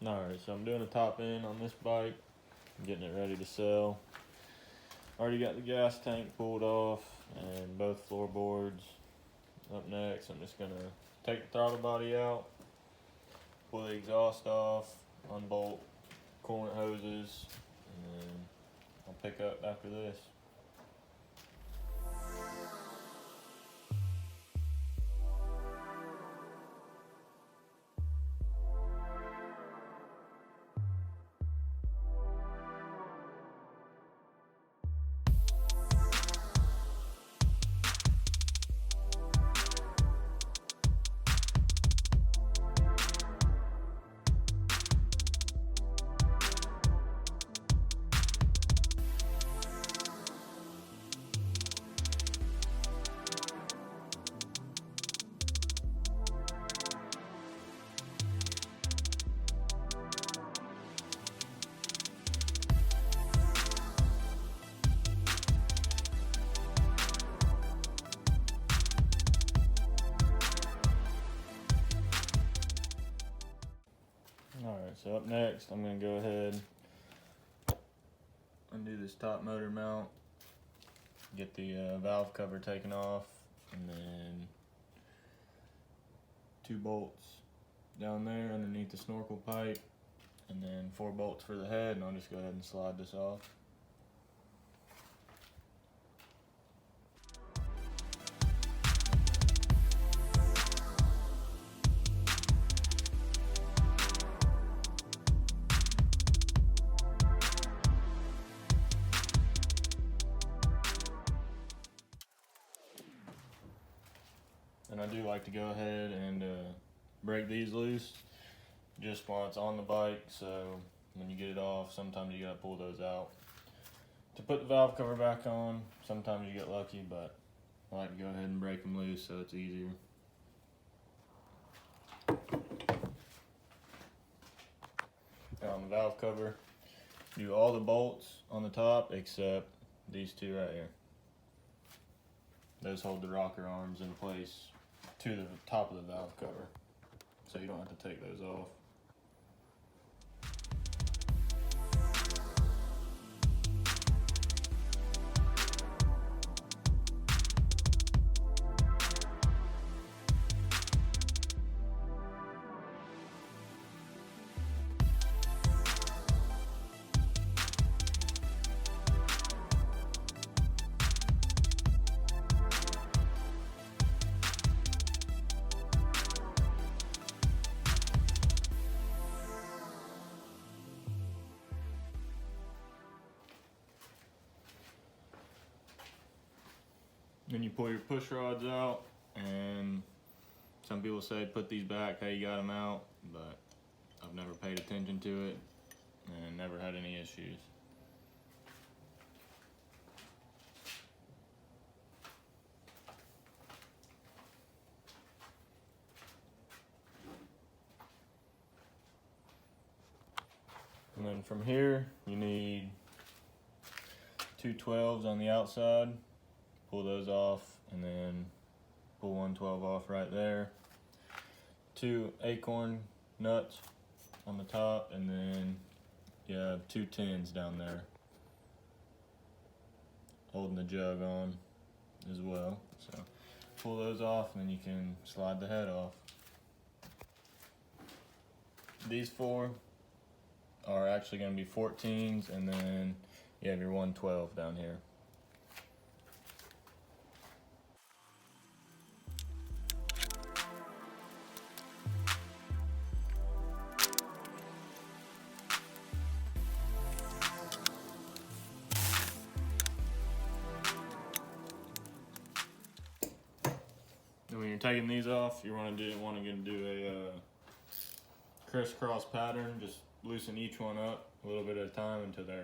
Alright, so I'm doing a top end on this bike, getting it ready to sell. Already got the gas tank pulled off and both floorboards. Up next, I'm just gonna take the throttle body out, pull the exhaust off, unbolt coolant hoses, and then I'll pick up after this. Alright, so up next, I'm going to go ahead and do this top motor mount, get the valve cover taken off, and then 2 bolts down there underneath the snorkel pipe, and then 4 bolts for the head, and I'll just go ahead and slide this off. And I do like to go ahead and break these loose just while it's on the bike, so when you get it off, sometimes you gotta pull those out to put the valve cover back on. Sometimes you get lucky, but I like to go ahead and break them loose so it's easier. Now on the valve cover, do all the bolts on the top except these 2 right here. Those hold the rocker arms in place to the top of the valve cover, so you don't have to take those off. Then you pull your push rods out, and some people say put these back how you got them out, but I've never paid attention to it and never had any issues. And then from here, you need 2 12s on the outside. Pull those off, and then pull 1 12 off right there. 2 acorn nuts on the top, and then you have 2 10s down there holding the jug on as well. So pull those off, and then you can slide the head off. These 4 are actually going to be 14s, and then you have your 1 12 down here. And when you're taking these off, you want to do a crisscross pattern. Just loosen each one up a little bit at a time until they're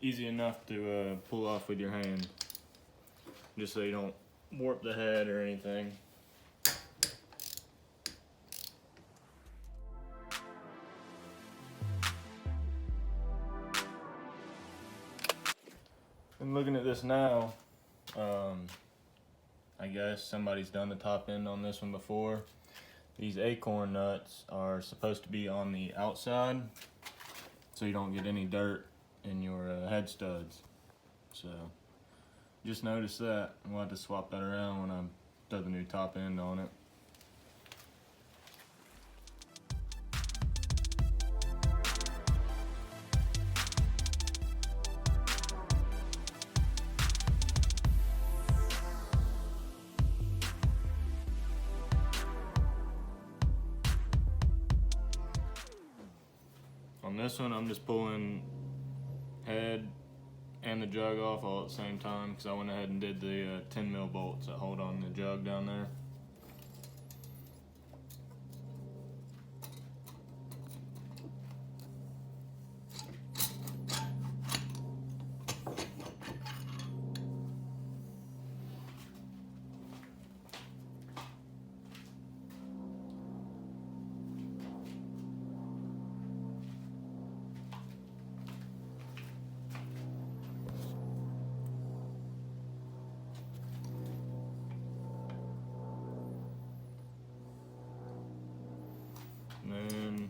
easy enough to pull off with your hand, just so you don't warp the head or anything. And looking at this now, I guess somebody's done the top end on this one before. These acorn nuts are supposed to be on the outside so you don't get any dirt in your head studs. So just noticed that. We'll have to swap that around when I throw the new top end on it. On this one, I'm just pulling head and the jug off all at the same time because I went ahead and did the 10 mil bolts that hold on the jug down there. And then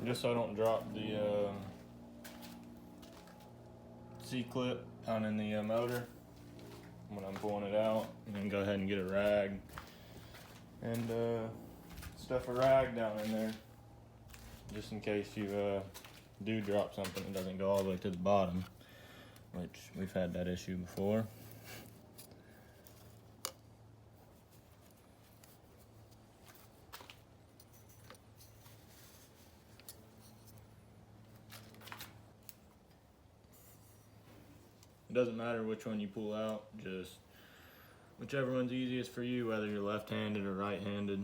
just so I don't drop the C-clip down in the motor when I'm pulling it out, and then go ahead and get a rag and stuff a rag down in there just in case you do drop something that doesn't go all the way to the bottom, which we've had that issue before. It doesn't matter which one you pull out, just whichever one's easiest for you, whether you're left-handed or right-handed.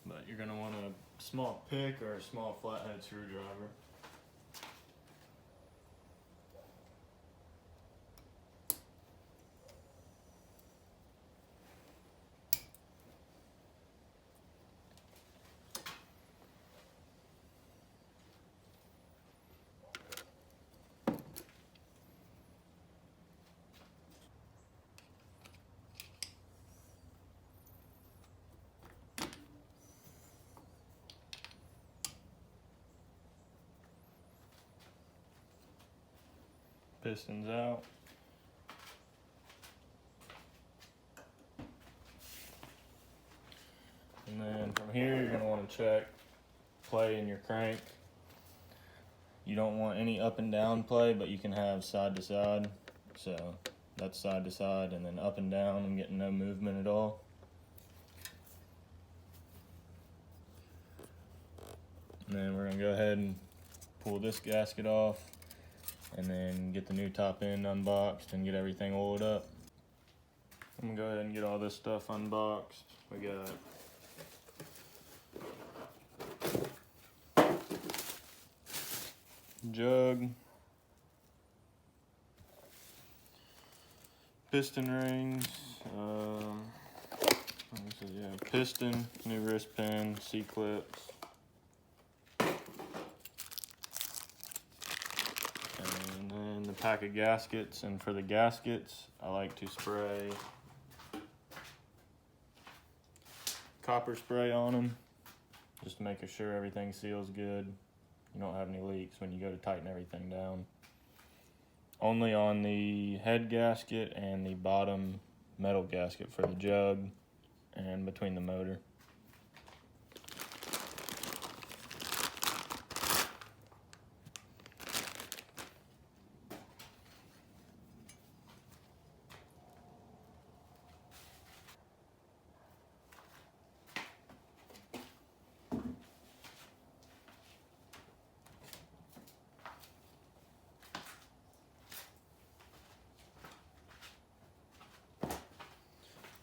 But you're going to want a small pick or a small flathead screwdriver. Pistons out. And then from here, you're going to want to check play in your crank. You don't want any up and down play, but you can have side to side. So that's side to side, and then up and down, I'm getting no movement at all. And then we're going to go ahead and pull this gasket off, and then get the new top end unboxed and get everything oiled up. I'm gonna go ahead and get all this stuff unboxed. We got jug, piston rings, piston, new wrist pin, C-clips. And then the pack of gaskets, and for the gaskets, I like to spray copper spray on them, just to make sure everything seals good. You don't have any leaks when you go to tighten everything down. Only on the head gasket and the bottom metal gasket for the jug and between the motor.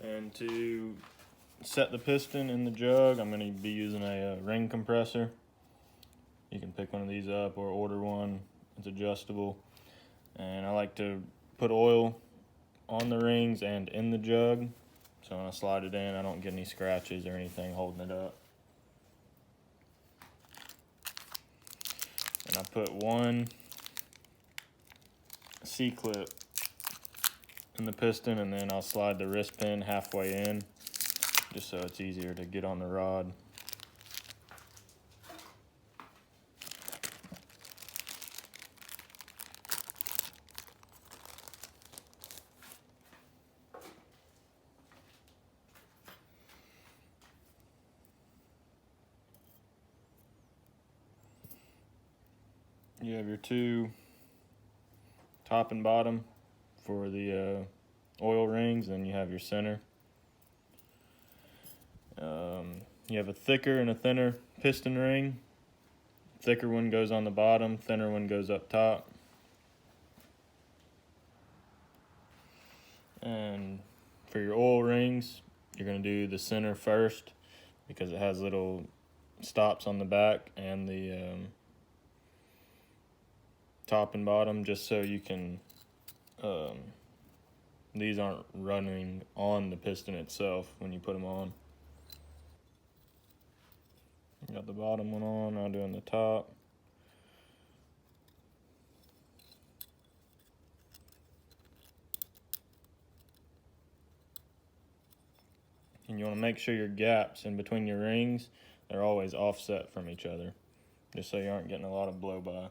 And to set the piston in the jug, I'm going to be using a ring compressor. You can pick one of these up or order one. It's adjustable. And I like to put oil on the rings and in the jug, so when I slide it in, I don't get any scratches or anything holding it up. And I put one C-clip in the piston, and then I'll slide the wrist pin halfway in just so it's easier to get on the rod. You have your two top and bottom for the oil rings, then you have your center. You have a thicker and a thinner piston ring. Thicker one goes on the bottom, thinner one goes up top. And for your oil rings, you're going to do the center first because it has little stops on the back, and the top and bottom, just so you can these aren't running on the piston itself when you put them on. Got the bottom one on, now doing the top. And you want to make sure your gaps in between your rings, they're always offset from each other, just so you aren't getting a lot of blow by.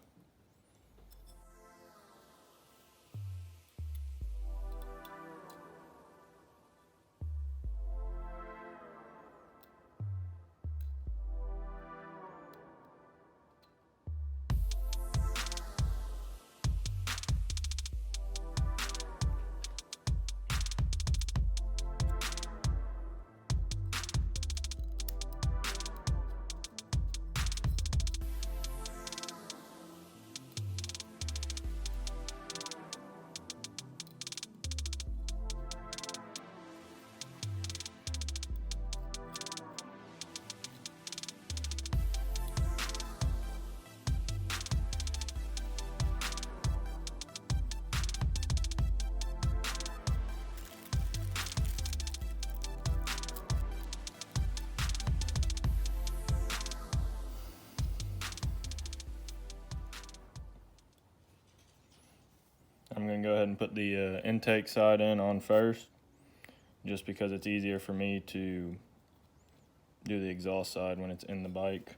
I'm going to go ahead and put the intake side in on first, just because it's easier for me to do the exhaust side when it's in the bike.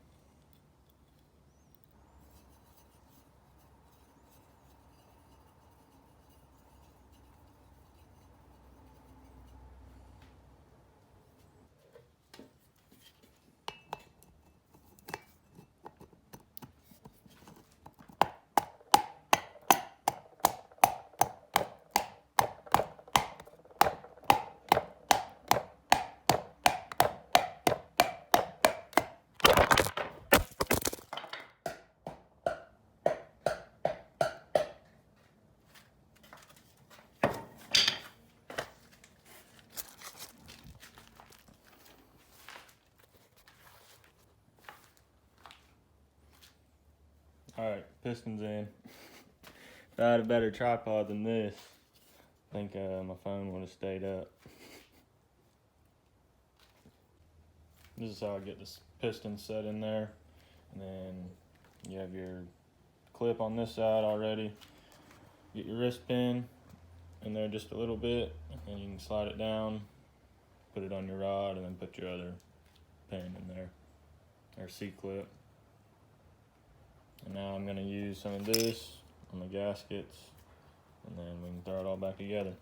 Alright, piston's in. If I had a better tripod than this, I think my phone would have stayed up. This is how I get this piston set in there. And then you have your clip on this side already. Get your wrist pin in there just a little bit, and you can slide it down, put it on your rod, and then put your other pin in there, or C-clip. And now I'm going to use some of this on the gaskets, and then we can throw it all back together.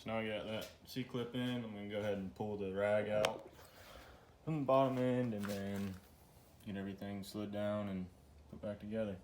So now I got that C-clip in. I'm going to go ahead and pull the rag out from the bottom end, and then get everything slid down and put back together.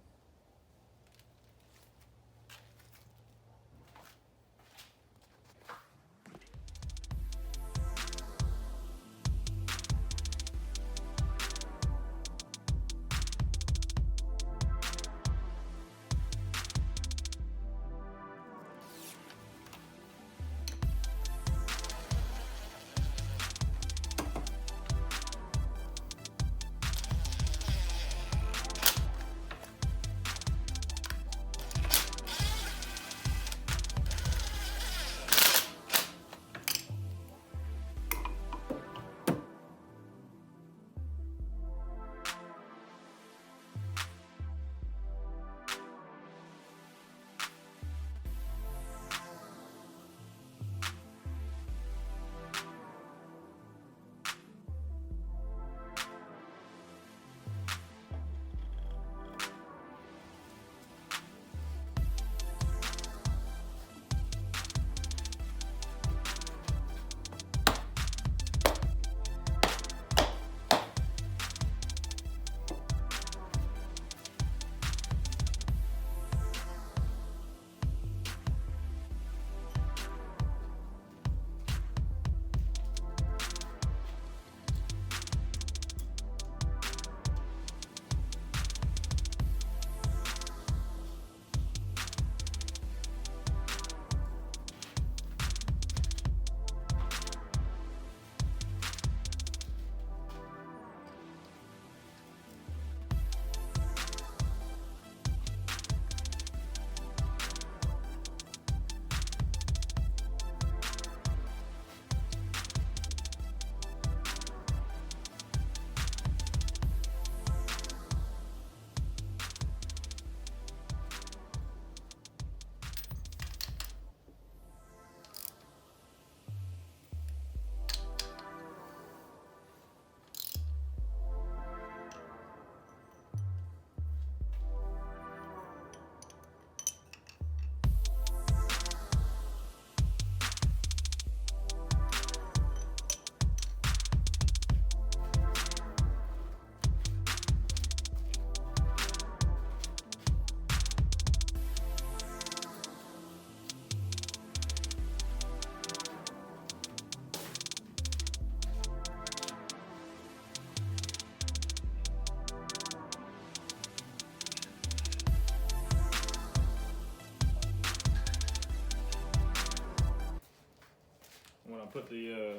put the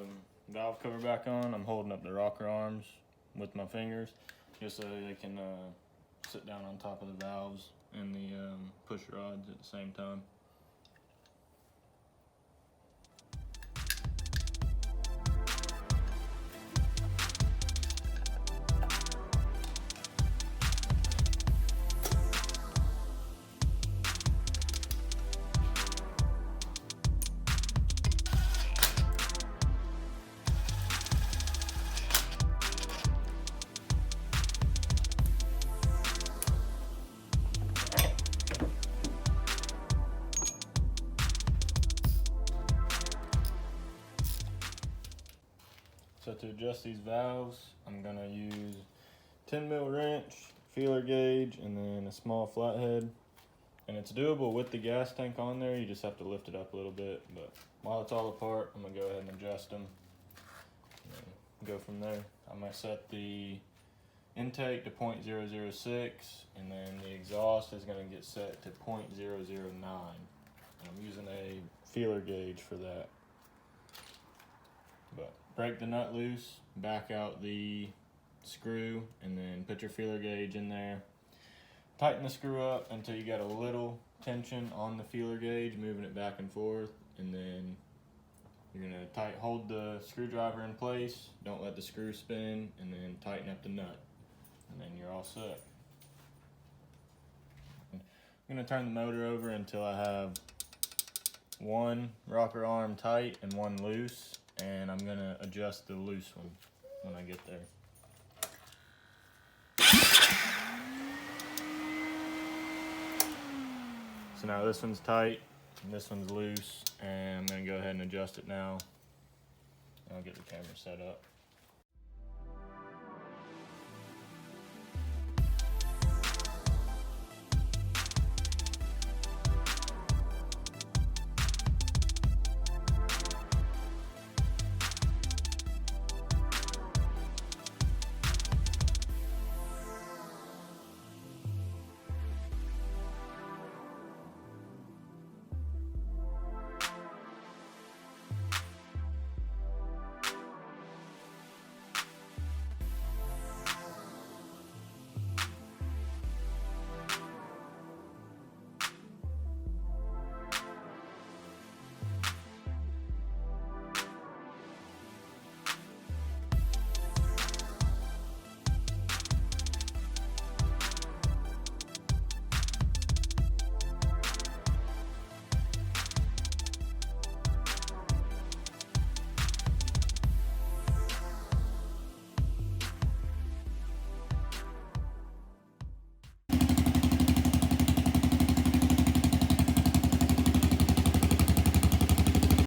valve cover back on, I'm holding up the rocker arms with my fingers just so they can sit down on top of the valves and the push rods at the same time. So to adjust these valves, I'm gonna use 10mm wrench, feeler gauge, and then a small flathead. And it's doable with the gas tank on there, you just have to lift it up a little bit. But while it's all apart, I'm gonna go ahead and adjust them and go from there. I'm gonna set the intake to 0.006, and then the exhaust is gonna get set to 0.009. I'm using a feeler gauge for that. But break the nut loose, back out the screw, and then put your feeler gauge in there. Tighten the screw up until you got a little tension on the feeler gauge, moving it back and forth, and then you're gonna hold the screwdriver in place, don't let the screw spin, and then tighten up the nut, and then you're all set. I'm gonna turn the motor over until I have one rocker arm tight and one loose, and I'm gonna adjust the loose one when I get there. So now this one's tight and this one's loose, and I'm gonna go ahead and adjust it now. I'll get the camera set up.